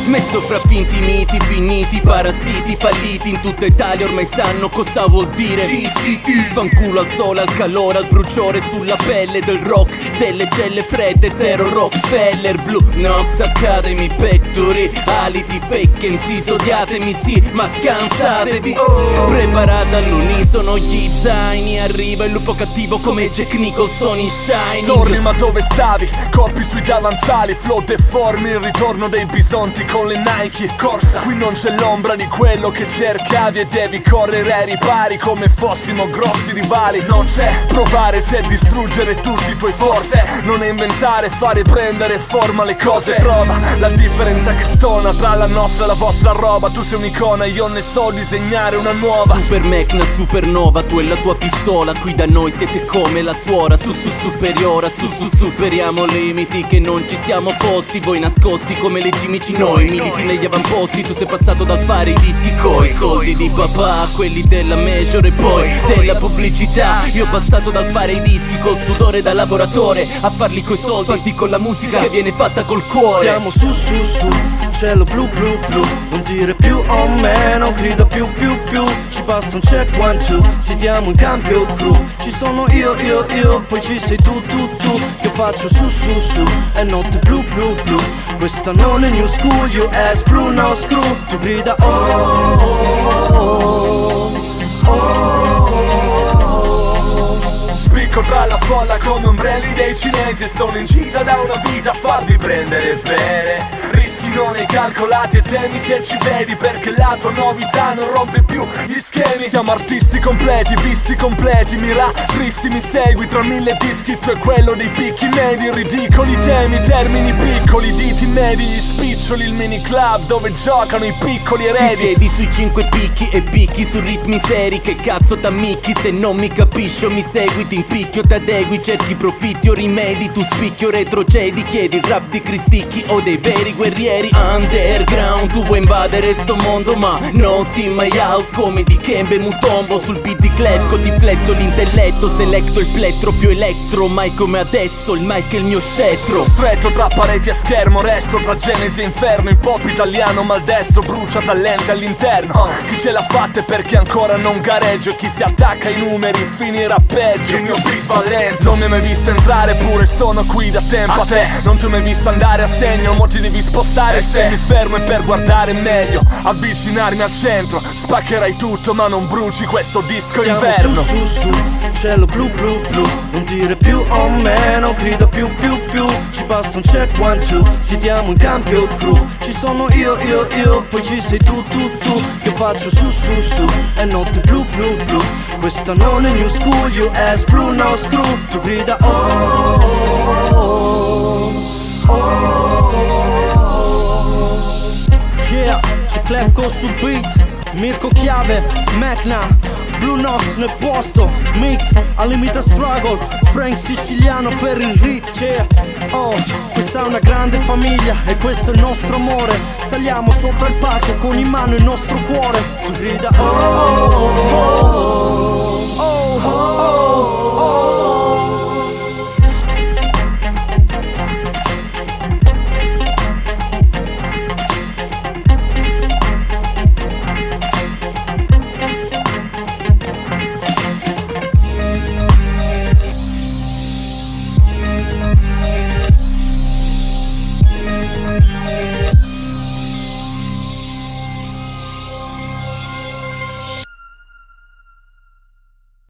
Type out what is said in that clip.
Messo fra finti miti, finiti, parassiti, falliti in tutta Italia ormai sanno cosa vuol dire CCT. Fanculo al sole, al calore, al bruciore sulla pelle del rock, delle celle fredde, zero Rockefeller. Blue Nox Academy, Factory, aliti fake MC, odiatemi sì, ma scansatevi. Preparate all'unisono gli zaini, arriva il lupo cattivo come Jack Nicholson in Shining. Torni ma dove stavi? Corpi sui davanzali, flow deformi, il ritorno dei bisonti con le Nike. Corsa, qui non c'è l'ombra di quello che cercavi e devi correre ai ripari come fossimo grossi rivali. Non c'è provare, c'è distruggere tutti i tuoi forse. Non è inventare, fare prendere forma le cose. Prova la differenza che stona tra la nostra e la vostra roba. Tu sei un'icona, io ne so disegnare una nuova. Super Mechna, supernova, tu e la tua pistola. Qui da noi siete come la suora, su superiora, su superiamo limiti che non ci siamo posti. Voi nascosti come le cimici, noi militi negli avamposti. Tu sei passato dal fare i dischi coi soldi di papà a quelli della major e poi della pubblicità. Io ho passato dal fare i dischi col sudore da lavoratore a farli coi soldi, fatti con la musica che viene fatta col cuore. Stiamo su, cielo blu, non dire più oh me, non grida più, ci basta un check, 1, 2, ti diamo in cambio crew. Ci sono io, poi ci sei tu, io faccio su, è notte blu, questa non è new school, US blue, no screw. Tu grida Spicco tra la folla come ombrelli dei cinesi e sono incinta da una vita a farvi prendere e bere. Rischi non hai calcolati e temi se ci vedi, perché la tua novità non rompe più gli schemi. Siamo artisti completi, visti completi, mira tristi mi segui tra 1000 dischi. Tu è quello dei picchi medi, ridicoli temi, termini piccoli, diti medi, gli spiccioli, il mini club dove giocano i piccoli eredi. Ti siedi sui 5 picchi e picchi su ritmi seri, che cazzo t'ammicchi se non mi capisci o mi segui, ti impicchio, t'adegui, cerchi profitti o rimedi, tu spicchio retrocedi, chiedi il rap di Cristicchi o dei veri guerrieri underground. Tu vuoi invadere sto mondo ma notti in my house come di Kembe Mutombo. Sul beat di Clefco ti fletto l'intelletto, selecto il plettro più elettro, mai come adesso il mic è il mio scettro. Stretto tra pareti e schermo, resto tra Genesi e Inferno. Il pop italiano maldestro brucia talenti all'interno. Chi ce l'ha fatta è perché ancora non gareggio, e chi si attacca ai numeri finirà peggio. Il mio beat va lento, non mi hai mai visto entrare pure sono qui da tempo a te. Non ti ho mai visto andare a segno, mo ti devi spostare. Se mi fermo è per guardare meglio, avvicinarmi al centro. Spaccherai tutto ma non bruci questo disco inverno. Stiamo su, cielo blu, non dire più oh me, non grida più, ci basta un check, 1, 2, ti diamo in cambio crew. Ci sono io, poi ci sei tu, io faccio su, è notte blu, questa non è new school, US blue, no screw. Tu grida yeah, c'è Clefco sul beat, Mirko Chiave, Mechna, Blue Nox nel posto, Meet, al limite struggle, Frank siciliano per il rit, yeah. Questa è una grande famiglia e questo è il nostro amore. Saliamo sopra il palco con in mano il nostro cuore. Tu grida